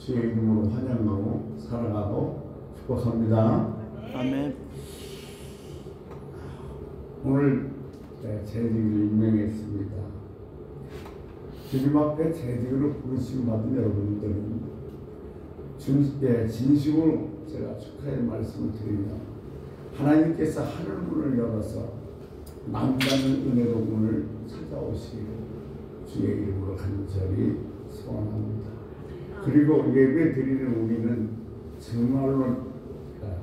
주의 이름으로 환영하고 사랑하고 축복합니다. 아멘. 오늘 재직을 임명했습니다. 주님 앞에 재직으로 부르심 받은 여러분들은 진심으로 제가 축하의 말씀을 드리며 하나님께서 하늘 문을 열어서 남다른 은혜로 문을 찾아오시기를 주의 이름으로 간절히 소원합니다. 그리고 예배 드리는 우리는 정말로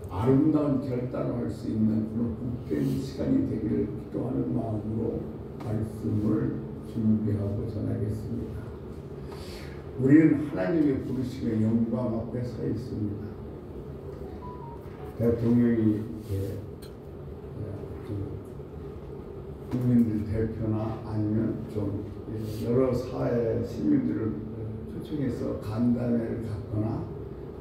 아름다운 결단을 할 수 있는 그런 복된 시간이 되기를 기도하는 마음으로 말씀을 준비하고 전하겠습니다. 우리는 하나님의 부르심의 영광 앞에 서 있습니다. 대통령이 국민들 대표나 아니면 좀 여러 사회 시민들을 초청해서 간담회를 갖거나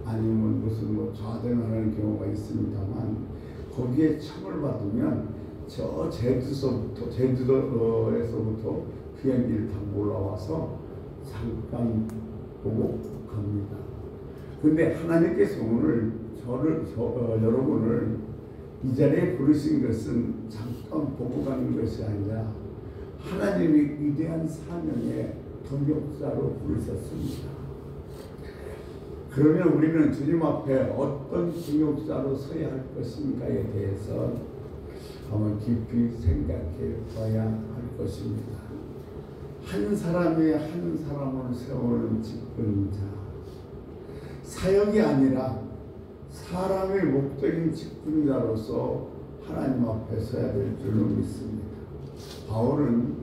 아니면 무슨 좌대를 하는 경우가 있습니다만 거기에 청을 받으면 저 제주도에서부터 비행기를 타고 올라와서 잠깐 보고 갑니다. 근데 하나님께서 오늘 여러분을 이 자리에 부르신 것은 잠깐 보고 가는 것이 아니라 하나님이 위대한 사명의 동역자로 부르셨습니다. 그러면 우리는 주님 앞에 어떤 동역자로 서야 할 것인가에 대해서 한번 깊이 생각해 봐야 할 것입니다. 한 사람이 한 사람을 세우는 직분자, 사역이 아니라 사람의 목적인 직분자로서 하나님 앞에 서야 될 줄로 믿습니다. 바울은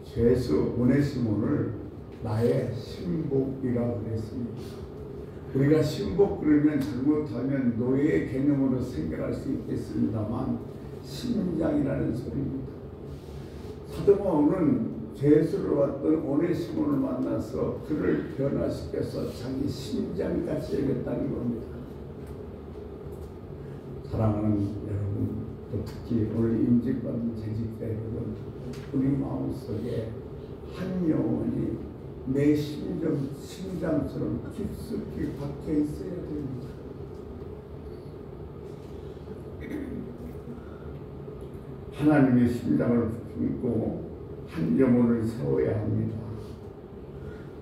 죄수 오네시몬을 나의 신복이라고 그랬습니다. 우리가 신복 그러면 잘못하면 노예의 개념으로 생각할 수 있겠습니다만 심장이라는 소리입니다. 사도 바울은 죄수로 왔던 오네시몬을 만나서 그를 변화시켜서 자기 심장같이 여겼다는 겁니다. 사랑하는 여러분, 또 특히 오늘 임직받은 재직자 여러분, 우리 마음속에 한 영혼이 내 심장처럼 깊숙이 박혀 있어야 됩니다. 하나님의 심장을 품고 한 영혼을 세워야 합니다.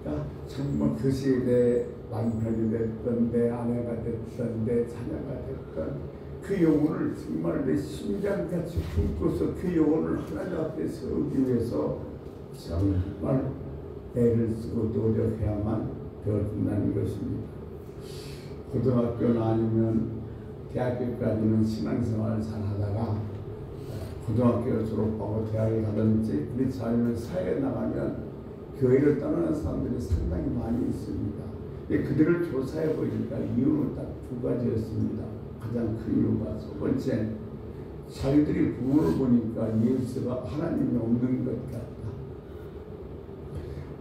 그러니까 정말 그것이 내 남편이 됐든 내 아내가 됐든 내 자녀가 됐든 그 영혼을 정말 내 심장같이 품고서 그 영혼을 하나님 앞에 세우기 위해서 정말 애를 쓰고 노력해야만 되어진다는 것입니다. 고등학교나 아니면 대학교까지는 신앙생활을 잘 하다가 고등학교를 졸업하고 대학에 가든지 그렇지 않으면 사회에 나가면 교회를 떠나는 사람들이 상당히 많이 있습니다. 그들을 조사해 보니까 이유는 딱 두 가지였습니다. 가장 큰 이유가 첫 번째, 자기들이 부모를 보니까 예수가 하나님이 없는 것 같다.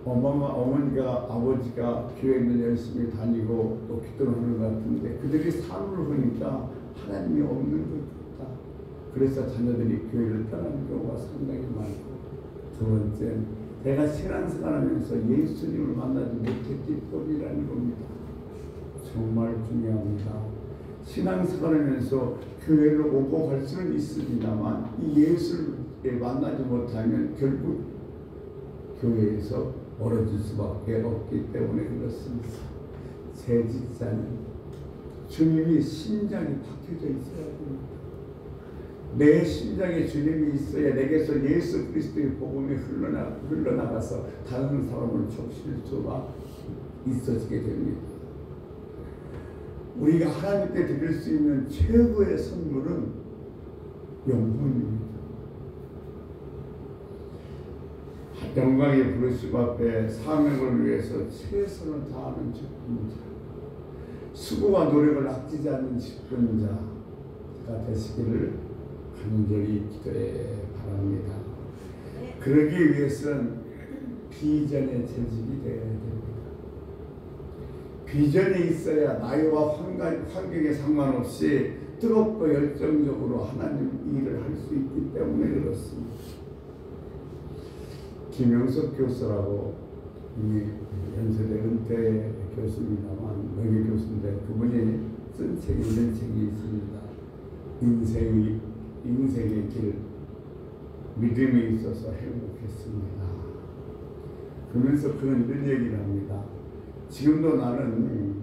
어머니가 아버지가 교회를 열심히 다니고 또 기도를 하는 것 같은데 그들이 삶을 보니까 하나님이 없는 것 같다. 그래서 자녀들이 교회를 떠나는 경우가 상당히 많고, 두 번째, 내가 신앙생활하면서 예수님을 만나지 못했기 때문이라는 겁니다. 정말 중요합니다. 신앙생활하면서 교회를 오고 갈 수는 있습니다만 이 예수를 만나지 못하면 결국 교회에서 멀어질 수밖에 없기 때문에 그렇습니다. 재직자는 주님이 심장이 박혀져 있어야 됩니다. 내 심장에 주님이 있어야 내게서 예수 그리스도의 복음이 흘러나가서 다른 사람을 좁힐 수가 있어지게 됩니다. 우리가 하나님께 드릴 수 있는 최고의 선물은 영혼입니다. 영광의 부르심 앞에 사명을 위해서 최선을 다하는 직분자, 수고와 노력을 아끼지 않는 직분자가 되시기를 간절히 기도해 바랍니다. 그러기 위해서는 비전의 재직이 되어야 됩니다. 비전이 있어야 나이와 환경에 상관없이 뜨겁고 열정적으로 하나님 일을 할 수 있기 때문에 그렇습니다. 김영석 교수라고 이 연세대 은퇴 교수입니다만 분이신데 그분이 쓴 책이 이런 책이 있습니다. 인생의 길, 믿음이 있어서 행복했습니다. 그러면서 그는 이런 얘기를 합니다. 지금도 나는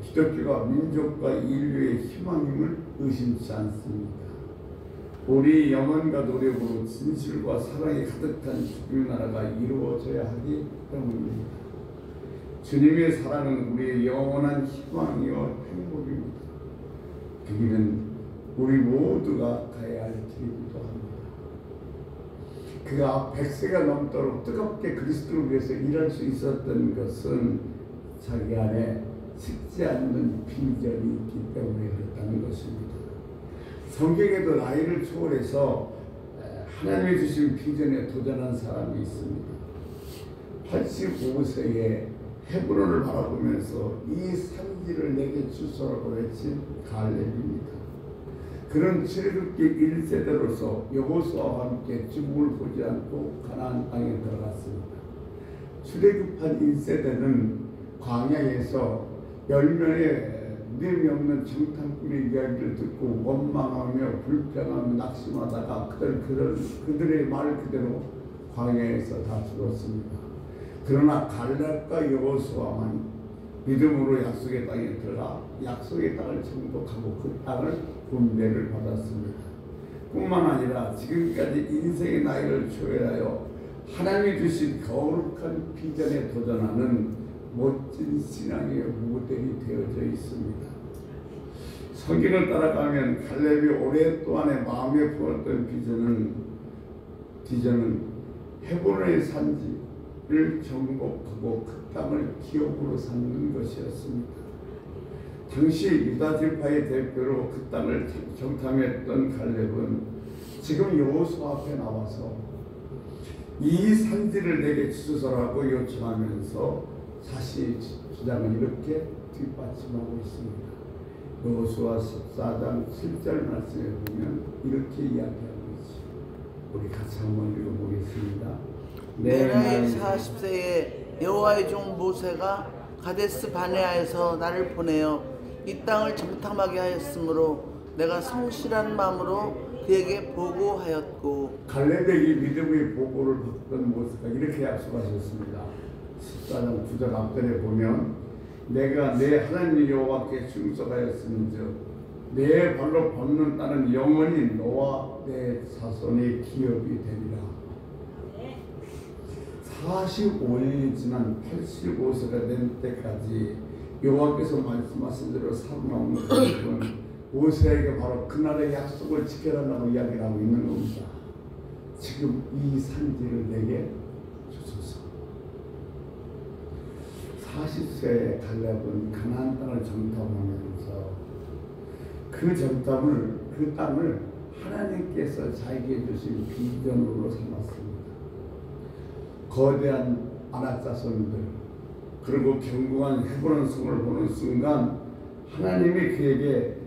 기독교가 민족과 인류의 희망임을 의심치 않습니다. 우리 영혼과 노력으로 진실과 사랑이 가득한 기독교 나라가 이루어져야 하기 때문입니다. 주님의 사랑은 우리의 영원한 희망이요 행복입니다. 그 길은 우리 모두가 가야 할 길이기도 합니다. 그가 100세가 넘도록 뜨겁게 그리스도를 위해서 일할 수 있었던 것은 자기 안에 식지 않는 비전이 있기 때문에 그렇다는 것입니다. 성경에도 나이를 초월해서 하나님이 주신 비전에 도전한 사람이 있습니다. 85세에 헤브론을 바라보면서 이 산지를 내게 주소라고 외친 갈렙입니다. 그런 출애굽기 1세대로서 여호수아와 함께 죽음을 보지 않고 가나안 땅에 들어갔습니다. 출애굽한 1세대는 광야에서 열면에 믿음이 없는 정탐꾼의 이야기를 듣고 원망하며 불평하며 낙심하다가 그들의 말 그대로 광야에서 다 죽었습니다. 그러나 갈렙과 여호수아만 믿음으로 약속의 땅에 들어가 약속의 땅을 정복하고 그 땅을 분배를 받았습니다. 뿐만 아니라 지금까지 인생의 나이를 초월하여 하나님이 주신 거룩한 비전에 도전하는 멋진 신앙의 모델이 되어져 있습니다. 성경을 따라가면 갈렙이 오랫동안의 마음에 품었던 비전은 헤브론의 산지를 정복하고 그 땅을 기업으로 삼는 것이었습니다. 당시 유다 지파의 대표로 그 땅을 정탐했던 갈렙은 지금 여호수아 앞에 나와서 이 산지를 내게 주소서라고 요청하면서 자신의 주장을 이렇게 뒷받침하고 있습니다. 여호수아 14장 7절 말씀에 보면 이렇게 이야기하고 있습니다. 우리 같이 한번 읽어보겠습니다. 내 나이 40세에 여호와의 종 모세가 가데스 바네아에서 나를 보내어 이 땅을 정탐하게 하였으므로 내가 성실한 마음으로 그에게 보고하였고. 갈렙에게 믿음의 보고를 받던 모세가 이렇게 약속하셨습니다. 14장 9절 앞절에 보면 내가 내 하나님 여호와께 충성하였은즉 내 발로 밟는 땅은 영원히 너와 내 자손의 기업이 되리라. 45년이 지난 85세가 된 때까지 여호와께서 말씀하신 대로 살아남은 갈렙은 모세에게 바로 그날의 약속을 지켜달라고 이야기를 하고 있는 겁니다. 지금 이 산지를 내게 주소서. 40세의 갈렙은 가나안 땅을 정탐하면서 그 땅을 하나님께서 자기에게 주신 비전으로 삼았습니다. 거대한 아낙 자손들 그리고 견고한 헤브론 성을 보는 순간 하나님이 그에게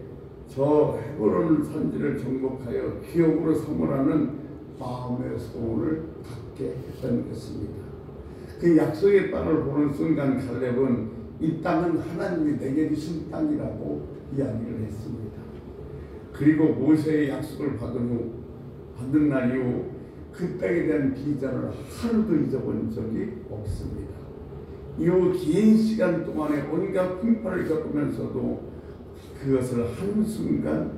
저 헤브론 산지를 정복하여 기업으로 선물하는 마음의 소원을 갖게 했던 것입니다. 그 약속의 땅을 보는 순간 갈렙은 이 땅은 하나님이 내게 주신 땅이라고 이야기를 했습니다. 그리고 모세의 약속을 받은 날 이후 그 땅에 대한 비전을 하루도 잊어본 적이 없습니다. 이후 긴 시간 동안에 온갖 풍파를 겪으면서도 그것을 한순간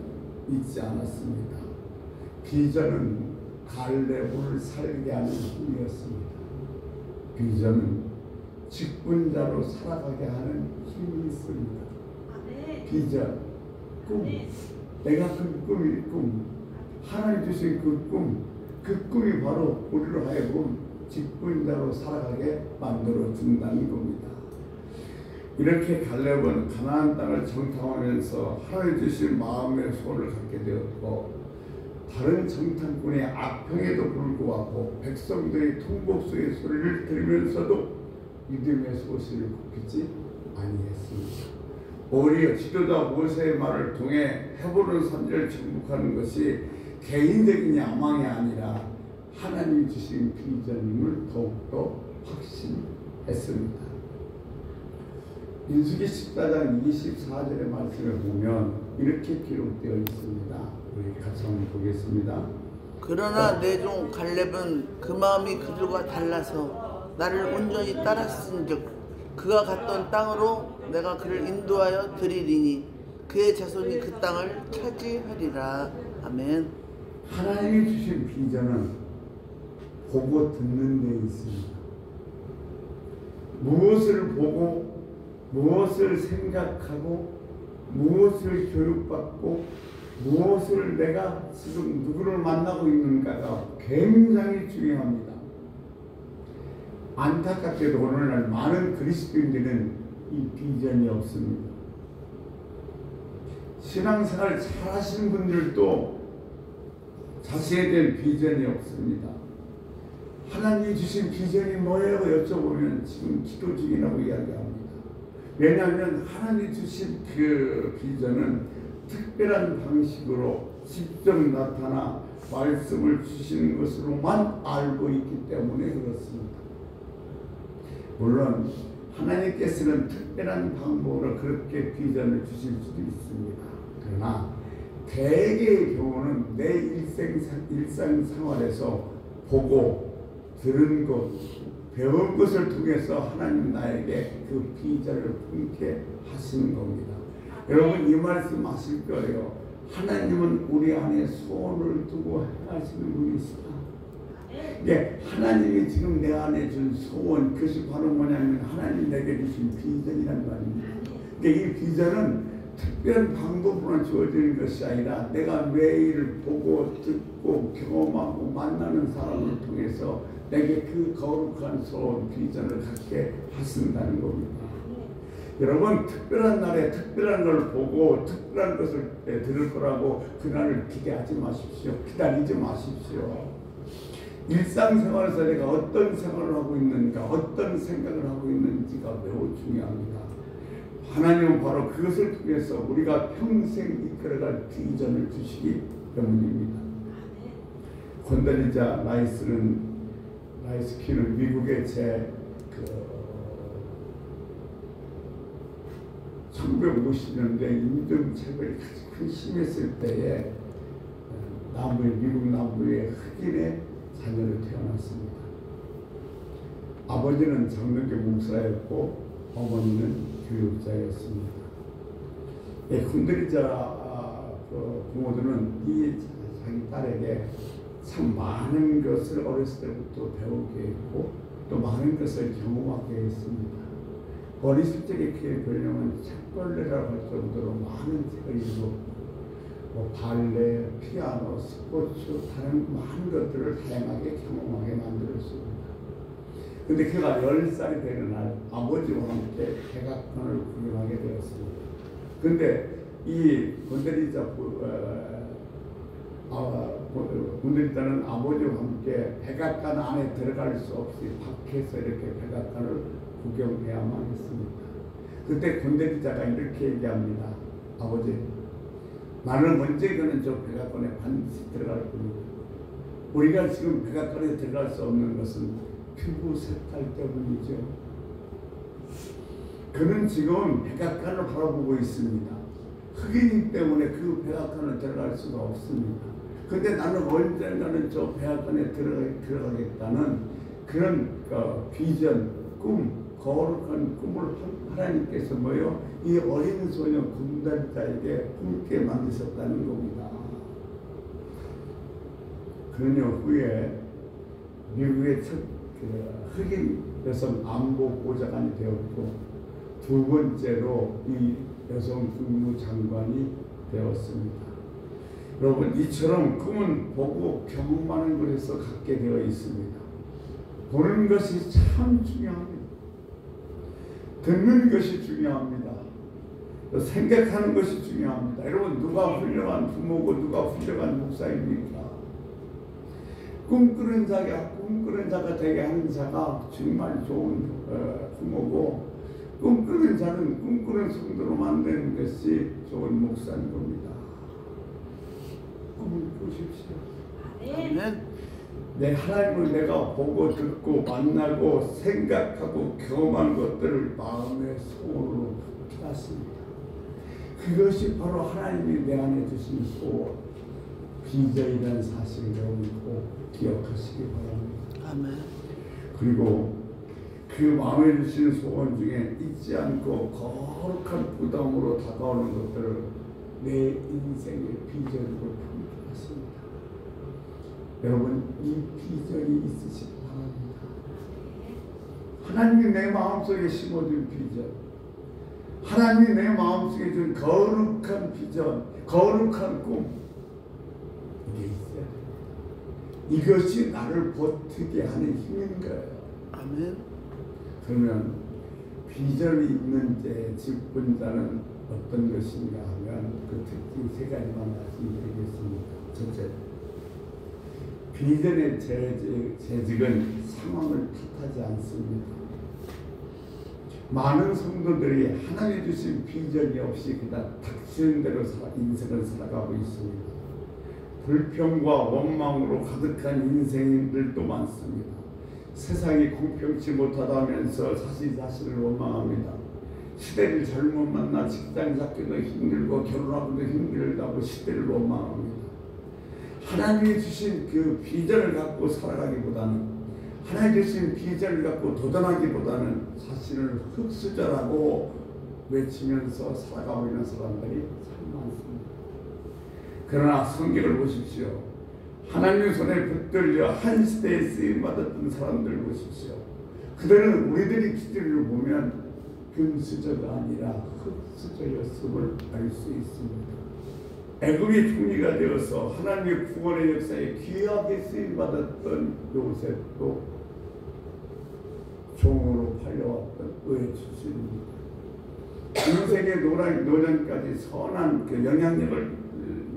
잊지 않았습니다. 비전은 갈렙을 살게 하는 힘이었습니다. 비전은 직분자로 살아가게 하는 힘이 있습니다. 비전, 꿈, 내가 그 꿈이 꿈, 하나님 주신 그 꿈이 바로 우리로 하여금 직분자로 살아가게 만들어 준다는 겁니다. 이렇게 갈렙은 가나안 땅을 정탐하면서 하나님 주신 마음의 소원을 갖게 되었고 다른 정탐꾼의 악평에도 불구하고 백성들의 통곡수의 소리를 들으면서도 믿음의 소식을 굽히지 아니했습니다. 오히려 지도자 모세의 말을 통해 헤브론 산지를 정복하는 것이 개인적인 야망이 아니라 하나님 주신 비전임을 더욱더 확신했습니다. 민수기 14장 24절의 말씀을 보면 이렇게 기록되어 있습니다. 우리 같이 한번 보겠습니다. 그러나 내 종 갈렙은 그 마음이 그들과 달라서 나를 온전히 따랐은즉 그가 갔던 땅으로 내가 그를 인도하여 드리리니 그의 자손이 그 땅을 차지하리라. 아멘. 하나님이 주신 비전은 보고 듣는 데 있습니다. 무엇을 보고 무엇을 생각하고 무엇을 교육받고 무엇을 내가 지금 누구를 만나고 있는가가 굉장히 중요합니다. 안타깝게도 오늘날 많은 그리스도인들은 이 비전이 없습니다. 신앙생활 잘하시는 분들도 자신에 대한 비전이 없습니다. 하나님이 주신 비전이 뭐예요? 여쭤보면 지금 기도 중이라고 이야기합니다. 왜냐하면 하나님이 주신 그 비전은 특별한 방식으로 직접 나타나 말씀을 주시는 것으로만 알고 있기 때문에 그렇습니다. 물론 하나님께서는 특별한 방법으로 그렇게 비전을 주실 수도 있습니다. 그러나 대개의 경우는 내 일상생활에서 보고 들은 것, 배운 것을 통해서 하나님 나에게 그 비전을 품게 하시는 겁니다. 여러분 이 말씀 아실 거예요. 하나님은 우리 안에 소원을 두고 행하시는 분이시다. 예, 하나님이 지금 내 안에 준 소원, 그것이 바로 뭐냐면 하나님 내게 주신 비전이란 말입니다. 그러니까 이 비전은 특별한 방법으로 주어지는 것이 아니라 내가 매일 보고 듣고 경험하고 만나는 사람을 통해서 내게 그 거룩한 소원, 비전을 갖게 하신다는 겁니다. 여러분 특별한 날에 특별한 걸 보고 특별한 것을 들을 거라고 그날을 기대하지 마십시오. 기다리지 마십시오. 일상생활에서 내가 어떤 생활을 하고 있는가, 어떤 생각을 하고 있는지가 매우 중요합니다. 하나님은 바로 그것을 통해서 우리가 평생 이끌어갈 비전을 주시기 때문입니다. 곤달리자 라이스키는 미국의 1950년대 인종차별이 가장 심했을 때에 미국 남부의 흑인의 자녀로 태어났습니다. 아버지는 장로교 목사였고 어머니는 교육자였습니다. 곤달리자 부모들은 이 자기 딸에게 참 많은 것을 어렸을 때부터 배우게 했고 또 많은 것을 경험하게 했습니다. 어렸을 적에 그의 별명은 책벌레라고 할 정도로 많은 책을 읽었고 발레, 피아노, 스포츠, 다른 많은 것들을 다양하게 경험하게 만들었습니다. 근데 그가 10살이 되는 날 아버지와 함께 백악관을 구경하게 되었습니다. 근데 이 곤달리자는 아버지와 함께 백악관 안에 들어갈 수 없이 밖에서 이렇게 백악관을 구경해야만 했습니다. 그때 곤달리자가 이렇게 얘기합니다. 아버지, 나는 언젠가는 저 백악관에 반드시 들어갈 겁니다. 우리가 지금 백악관에 들어갈 수 없는 것은 피부 색깔 때문이죠. 그는 지금 백악관을 바라보고 있습니다. 흑인이기 때문에 그 백악관을 들어갈 수가 없습니다. 근데 나는 언젠가는 저 백악관에 들어가겠다는 그런 비전, 꿈, 거룩한 꿈을 하나님께서 이 어린 소녀 곤달리자에게 꿈게 만드셨다는 겁니다. 그녀 후에 미국의 첫 흑인 여성 안보 보좌관이 되었고 두 번째로 이 여성 국무장관이 되었습니다. 여러분 이처럼 꿈은 보고 경험하는 것에서 갖게 되어 있습니다. 보는 것이 참 중요합니다. 듣는 것이 중요합니다. 생각하는 것이 중요합니다. 여러분 누가 훌륭한 부모고 누가 훌륭한 목사입니까? 꿈꾸는 자가 되게 하는 자가 정말 좋은 부모고 꿈꾸는 자는 꿈꾸는 성도로 만드는 것이 좋은 목사인 겁니다. 꿈을 꾸십시오. 아멘. 내 하나님을 내가 보고 듣고 만나고 생각하고 경험한 것들을 마음의 소원으로 피웠습니다. 그것이 바로 하나님이 내 안에 주신 소원, 비전이라는 사실을 여기고 기억하시기 바랍니다. 아멘. 그리고 그 마음에 주신 소원 중에 잊지 않고 거룩한 부담으로 다가오는 것들을 내 인생의 비전으로 품겠습니다. 여러분, 이 비전이 있으시기 바랍니다. 하나님이 내 마음속에 심어준 비전, 하나님이 내 마음속에 준 거룩한 비전, 거룩한 꿈, 이게 있어야 됩니다. 이것이 나를 버티게 하는 힘인 거예요. 아멘. 그러면 비전이 있는 집권자는 어떤 것인가 하면 그 특징 세 가지만 말씀드리겠습니다. 첫째, 비전의 재직은 상황을 탓하지 않습니다. 많은 성도들이 하나님 주신 비전이 없이 그냥 닥치는 대로 인생을 살아가고 있습니다. 불평과 원망으로 가득한 인생들도 많습니다. 세상이 공평치 못하다면서 자신을 원망합니다. 시대를 잘못 만나 직장 잡기도 힘들고 결혼하기도 힘들다고 시대를 원망합니다. 하나님이 주신 그 비전을 갖고 살아가기보다는, 하나님이 주신 비전을 갖고 도전하기보다는 자신을 흑수저라고 외치면서 살아가고 있는 사람들이 참 많습니다. 그러나 성경을 보십시오. 하나님의 손에 붙들려 한 시대에 쓰임받았던 사람들을 보십시오. 그들은 우리들이 기대를 보면 금수저가 아니라 흑수저였음을 알 수 있습니다. 애굽의 총리가 되어서 하나님의 구원의 역사에 귀하게 쓰임받았던 요셉도 종으로 팔려왔던 의의 출신입니다. 인생의 노년까지 선한 그 영향력을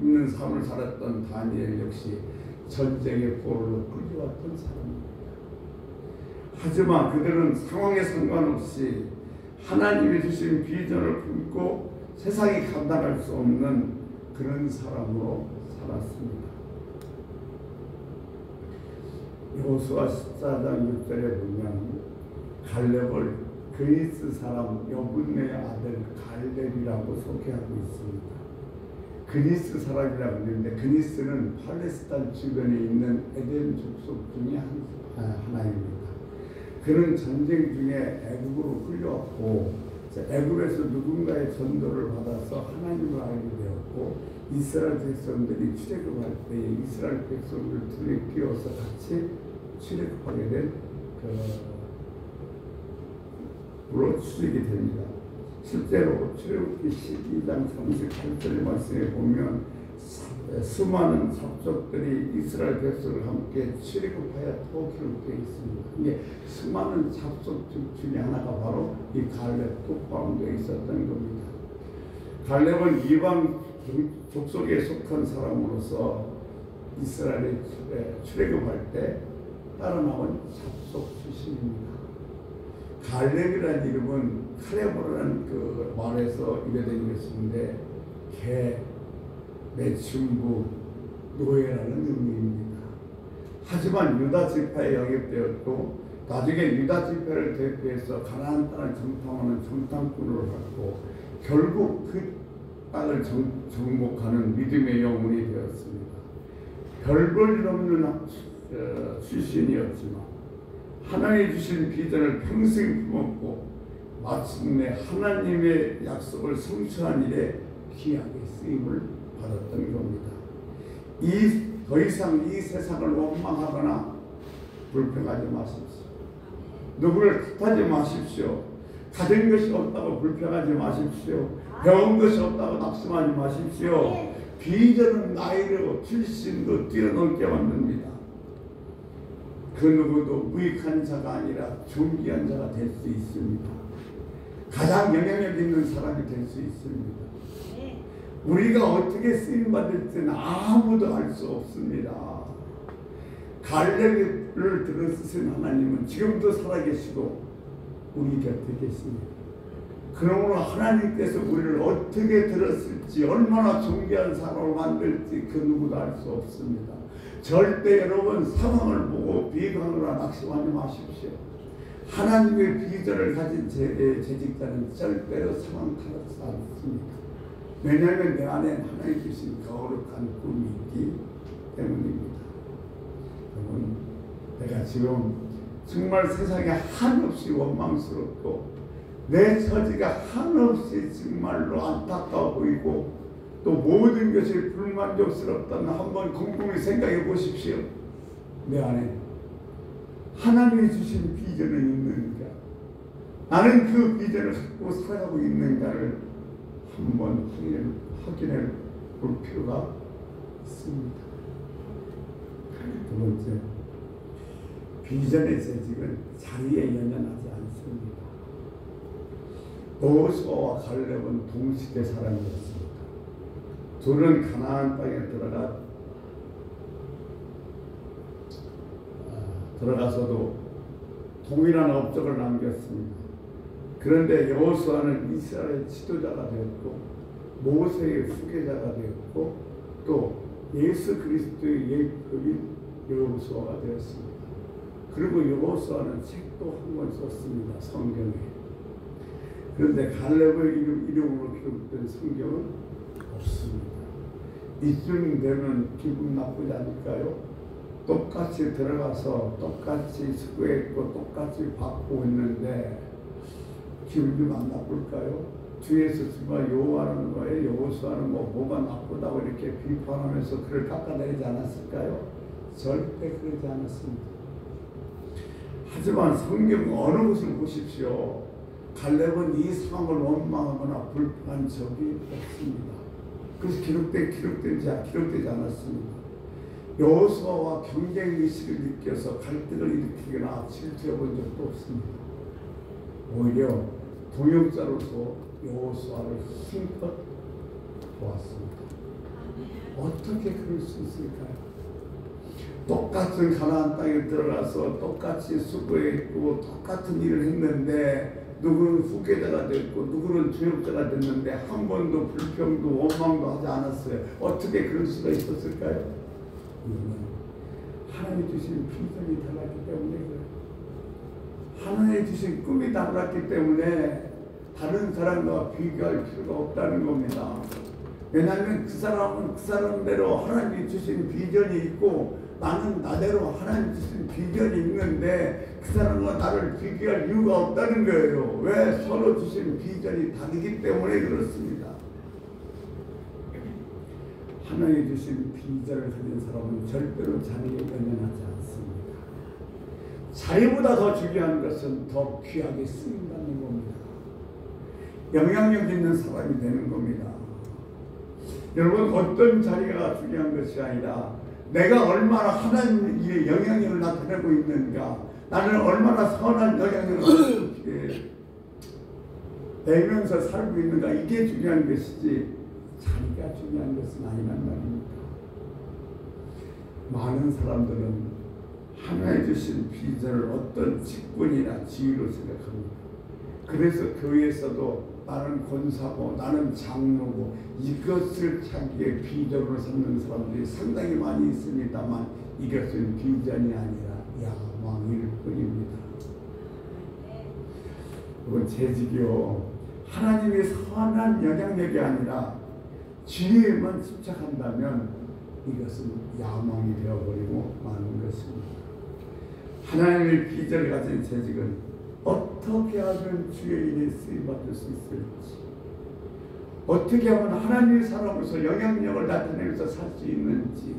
있는 삶을 살았던 다니엘 역시 전쟁의 포로로 끌려왔던 사람입니다. 하지만 그들은 상황에 상관없이 하나님이 주신 비전을 품고 세상이 감당할 수 없는 그런 사람으로 살았습니다. 여호수아 14장 6절에 보면 갈렙을 그리스 사람 여분의 아들 갈렙이라고 소개하고 있습니다. 그리스 사람이라고 하는데 그리스는 팔레스타인 주변에 있는 에덴 족속 중에 하나입니다. 그는 전쟁 중에 애굽으로 끌려왔고 애굽에서 누군가의 전도를 받아서 하나님을 알게 되었고 이스라엘 백성들이 출애굽할 때 이스라엘 백성들 둘이 끼어서 같이 출애굽하게 된 물론 출애굽이 됩니다. 실제로 출애굽기 12장 38절 말씀에 보면 수많은 잡족들이 이스라엘 백성을 함께 출애굽하였다고 기록되어 있습니다. 이게 수많은 잡족 중에 하나가 바로 이 갈렙도 포함되어 있었던 겁니다. 갈렙은 이방 족속에 속한 사람으로서 이스라엘에 출애굽할 때 따라 나온 잡족 출신입니다. 갈렙이라는 이름은 칼레보라는 그 말에서 유래된 것인데 개, 매춘부, 노예라는 의미입니다. 하지만 유다 지파에 영입되었고 나중에 유다 지파를 대표해서 가나안 땅을 정탐하는 정탐꾼으로 갔고 결국 그 땅을 정복하는 믿음의 영혼이 되었습니다. 별 볼 일 없는 출신이었지만 하나님이 주신 비전을 평생 품었고 마침내 하나님의 약속을 성취한 일에 귀하게 쓰임을 받았던 겁니다. 더 이상 이 세상을 원망하거나 불평하지 마십시오. 누구를 탓하지 마십시오. 가진 것이 없다고 불평하지 마십시오. 배운 것이 없다고 낙심하지 마십시오. 비전은 나이로 출신도 뛰어넘게 만듭니다. 그 누구도 무익한 자가 아니라 존귀한 자가 될 수 있습니다. 가장 영향력 있는 사람이 될 수 있습니다. 우리가 어떻게 쓰임받을지는 아무도 알 수 없습니다. 갈렙을 들어쓰신 하나님은 지금도 살아계시고 우리 곁에 계십니다. 그러므로 하나님께서 우리를 어떻게 들었을지 얼마나 존귀한 사람을 만들지 그 누구도 알 수 없습니다. 절대 여러분 상황을 보고 비관하거나 낙심하지 마십시오. 하나님의 비전을 가진 재직자는 절대로 상황 탓하지 않습니다. 왜냐하면 내 안에 하나님 주신 거룩한 꿈이 있기 때문입니다. 여러분, 내가 지금 정말 세상에 한없이 원망스럽고 내 처지가 한없이 정말로 안타까워 보이고 또 모든 것이 불만족스럽다면 한번 곰곰이 생각해 보십시오. 내 안에 하나님이 주신 비전은 있는가? 나는 그 비전을 갖고 살아가고 있는가를 한번 확인해 볼 필요가 있습니다. 두 번째, 비전의 재직은 자리에 연연하지 않습니다. 여호수아와 갈렙은 동시대 사람이었습니다. 둘은 가나안 땅에 들어가서도 동일한 업적을 남겼습니다. 그런데 여호수아는 이스라엘 지도자가 되었고 모세의 후계자가 되었고 또 예수 그리스도의 예표인 여호수아가 되었습니다. 그리고 여호수아는 책도 한 권 썼습니다. 성경에. 그런데 갈렙의 이름으로 기록된 성경은 없습니다. 이쯤 되면 기분 나쁘지 않을까요? 똑같이 들어가서 똑같이 수고했고 똑같이 받고 있는데 기분 좀 안 나쁠까요? 뒤에서 정말 요하는 거에 여호수아는 뭐가 나쁘다고 이렇게 비판하면서 그를 깎아내리지 않았을까요? 절대 그러지 않았습니다. 하지만 성경 어느 곳을 보십시오. 갈렙은 이 상황을 원망하거나 불평한 적이 없습니다. 그래서 기록되지 않았습니다. 여호수아와 경쟁의식을 느껴서 갈등을 일으키거나 질투해 본 적도 없습니다. 오히려 동역자로서 여호수아를 힘껏 도왔습니다. 어떻게 그럴 수 있을까요? 똑같은 가나안 땅에 들어가서 똑같이 수고했고 똑같은 일을 했는데 누구는 후계자가 됐고 누구는 주역자가 됐는데 한 번도 불평도 원망도 하지 않았어요. 어떻게 그럴 수가 있었을까요? 하나님이 주신 비전이 달랐기 때문에 그래요. 하나님이 주신 꿈이 달랐기 때문에 다른 사람과 비교할 필요가 없다는 겁니다. 왜냐하면 그 사람은 그 사람대로 하나님이 주신 비전이 있고 나는 나대로 하나님 주신 비전이 있는데 그 사람과 나를 비교할 이유가 없다는 거예요. 왜? 서로 주신 비전이 다르기 때문에 그렇습니다. 하나님 주신 비전을 가진 사람은 절대로 자리에 연연하지 않습니다. 자리보다 더 중요한 것은 더 귀하게 쓰인다는 겁니다. 영향력 있는 사람이 되는 겁니다. 여러분, 어떤 자리가 중요한 것이 아니라 내가 얼마나 하나님의 영향력을 나타내고 있는가, 나는 얼마나 선한 영향력을 내면서 살고 있는가, 이게 중요한 것이지 자리가 중요한 것은 아니란 말입니다. 많은 사람들은 하나님 주신 비전을 어떤 직분이나 지위로 생각합니다. 그래서 교회에서도 나는 권사고 나는 장로고 이것을 자기의 비전으로 삼는 사람들이 상당히 많이 있습니다만 이것은 비전이 아니라 야망일 뿐입니다. 이건 재직이요, 하나님의 선한 영향력이 아니라 지혜에만 집착한다면 이것은 야망이 되어버리고 마는 것입니다. 하나님의 비전을 가진 재직은 어떻게 하면 주의 일에 쓰임받을 수 있을지, 어떻게 하면 하나님의 사람으로서 영향력을 나타내면서 살 수 있는지,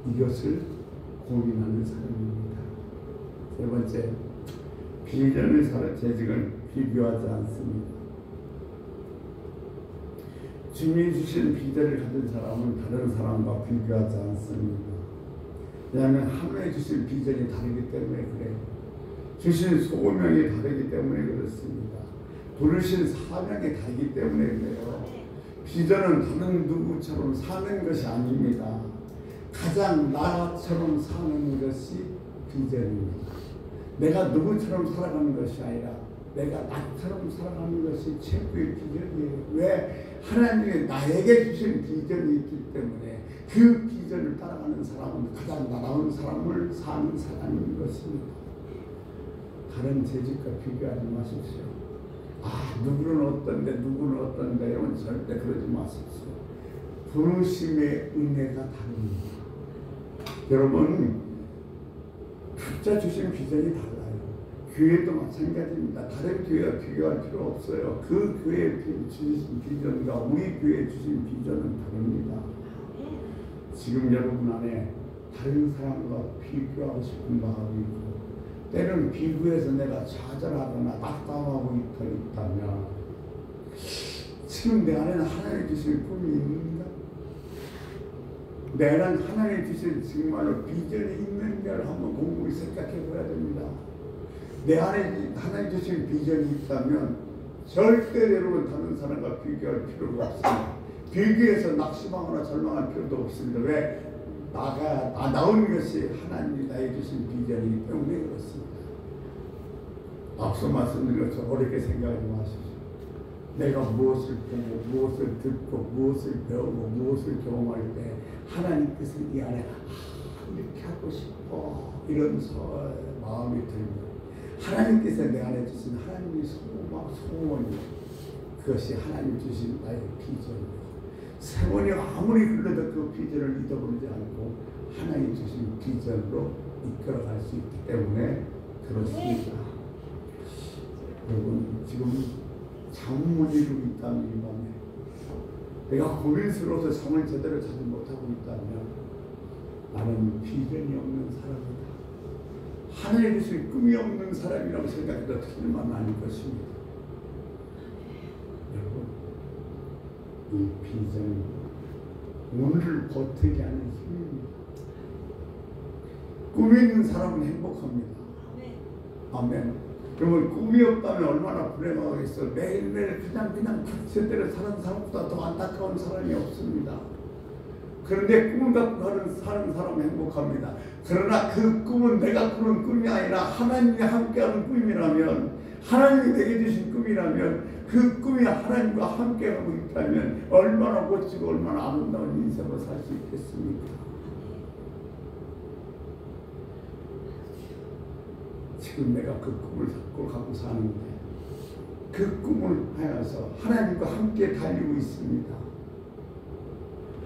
이것을 고민하는 사람입니다. 세 번째, 비전을 사는 재직은 비교하지 않습니다. 주님이 주신 비전을 가진 사람은 다른 사람과 비교하지 않습니다. 왜냐하면 하나님이 주신 비전이 다르기 때문에 그래요. 주신 소명이 다르기 때문에 그렇습니다. 부르신 사명이 다르기 때문에 그래요. 비전은 다른 누구처럼 사는 것이 아닙니다. 가장 나처럼 사는 것이 비전입니다. 내가 누구처럼 살아가는 것이 아니라 내가 나처럼 살아가는 것이 최고의 비전이에요. 왜? 하나님이 나에게 주신 비전이 있기 때문에 그 비전을 따라가는 사람은 가장 나라운 삶을 사는 사람인 것입니다. 다른 재직과 비교하지 마십시오. 아, 누구는 어떤데 누구는 어떤데 이러면 절대 그러지 마십시오. 부르심의 은혜가 다릅니다. 여러분, 각자 주신 비전이 달라요. 교회도 마찬가지입니다. 다른 교회와 비교할 필요 없어요. 그 교회에 주신 비전과 우리 교회에 주신 비전은 다릅니다. 지금 여러분 안에 다른 사람과 비교하고 싶은 마음이 있고 때로는 비교해서 내가 좌절하거나 낙담하고 있다면 지금 내 안에는 하나님 주신 꿈이 있는가? 내 안에는 하나님 주신 정말로 비전이 있는가를 한번 곰곰이 생각해 봐야 됩니다. 내 안에 하나님 주신 비전이 있다면 절대 여러분 다른 사람과 비교할 필요가 없습니다. 비교해서 낙심하거나 절망할 필요도 없습니다. 왜? 나온 것이 하나님이 나에게 주신 비전이기 때문에 그렇습니다. 앞서 말씀드린 것처럼 어렵게 생각하지 마십시오. 내가 무엇을 보고 무엇을 듣고 무엇을 배우고 무엇을 경험할 때 하나님께서 이 안에 이렇게 하고 싶어 이런 마음이 들면 하나님께서 내 안에 주신 하나님의 소원이 그것이 하나님 주신 나의 비전이고 세월이 아무리 흘러도 그 비전을 잊어버리지 않고 하나님 주신 비전으로 이끌어갈 수 있기 때문에 그렇습니다. 여러분 지금 잠 못 이루고 있다면 이 밤에 내가 고민스러워서 잠을 제대로 자지 못하고 있다면 나는 비전이 없는 사람이다. 하나님 주신 꿈이 없는 사람이라고 생각해도 틀린 말은 아닐 것입니다. 여러분 이 비전은 오늘을 버티게 하는 힘입니다. 꿈이 있는 사람은 행복합니다. 아멘. 여러분 꿈이 없다면 얼마나 불행하겠어. 매일매일 그냥 제대로 사는 사람보다 더 안타까운 사람이 없습니다. 그런데 꿈을 갖고 사는 사람은 행복합니다. 그러나 그 꿈은 내가 꾸는 꿈이 아니라 하나님이 함께하는 꿈이라면 하나님이 내게 주신 꿈이라면 그 꿈이 하나님과 함께하고 있다면 얼마나 멋지고 얼마나 아름다운 인생을 살 수 있겠습니까? 지금 내가 그 꿈을 갖고 사는데 그 꿈을 하여서 하나님과 함께 달리고 있습니다.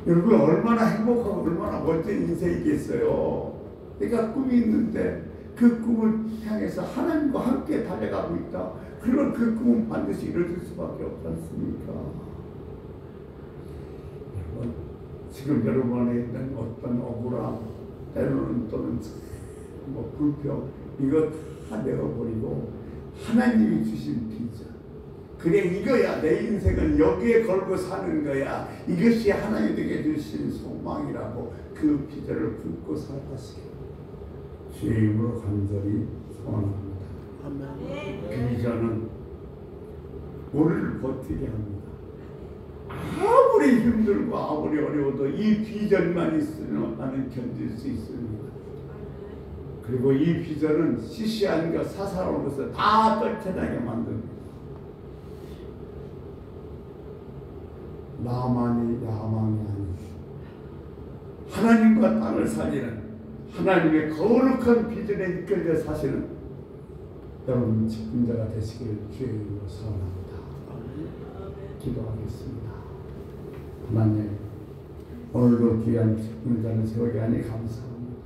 여러분 얼마나 행복하고 얼마나 멋진 인생이겠어요. 내가 꿈이 있는데 그 꿈을 향해서 하나님과 함께 달려가고 있다. 그러면 그 꿈은 반드시 이루어질 수밖에 없지 않습니까? 여러분 지금 여러분 안에 있는 어떤 억울함 때로는 또는 불평 이거 다 내어버리고 하나님이 주신 비전 그래 이거야 내 인생은 여기에 걸고 사는 거야 이것이 하나님에게 주신 소망이라고 그 비전을 품고 살아가시길 주의 이름으로 간절히 소원합니다. 비전은 우리를 버티게 합니다. 아무리 힘들고 아무리 어려워도 이 비전만 있으면 나는 견딜 수 있습니다. 그리고 이 비전은 시시한 것, 사사로운 것을 다 떨쳐내게 만듭니다. 나만이 야망이 아니고 하나님과 땅을 살리는 하나님의 거룩한 비전에 이끌려 사시는 여러분 직분자가 되시길 주의 이름으로 소원합니다. 기도하겠습니다. 하나님 오늘도 귀한 직분자를 세우게 하니 감사합니다.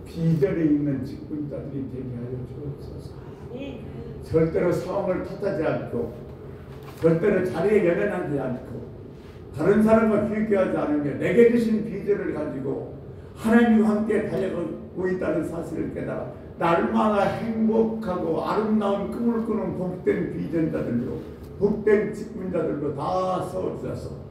비전에 있는 직분자들이 되게 하여 주옵소서. 절대로 상황을 탓하지 않고 절대로 자리에 연연하지 않고 다른 사람과 비교하지 않으며 내게 주신 비전을 가지고 하나님과 함께 달려가고 있다는 사실을 깨달아 날마다 행복하고 아름다운 꿈을 꾸는 복된 비전자들로 복된 직분자들로 다 세워주셔서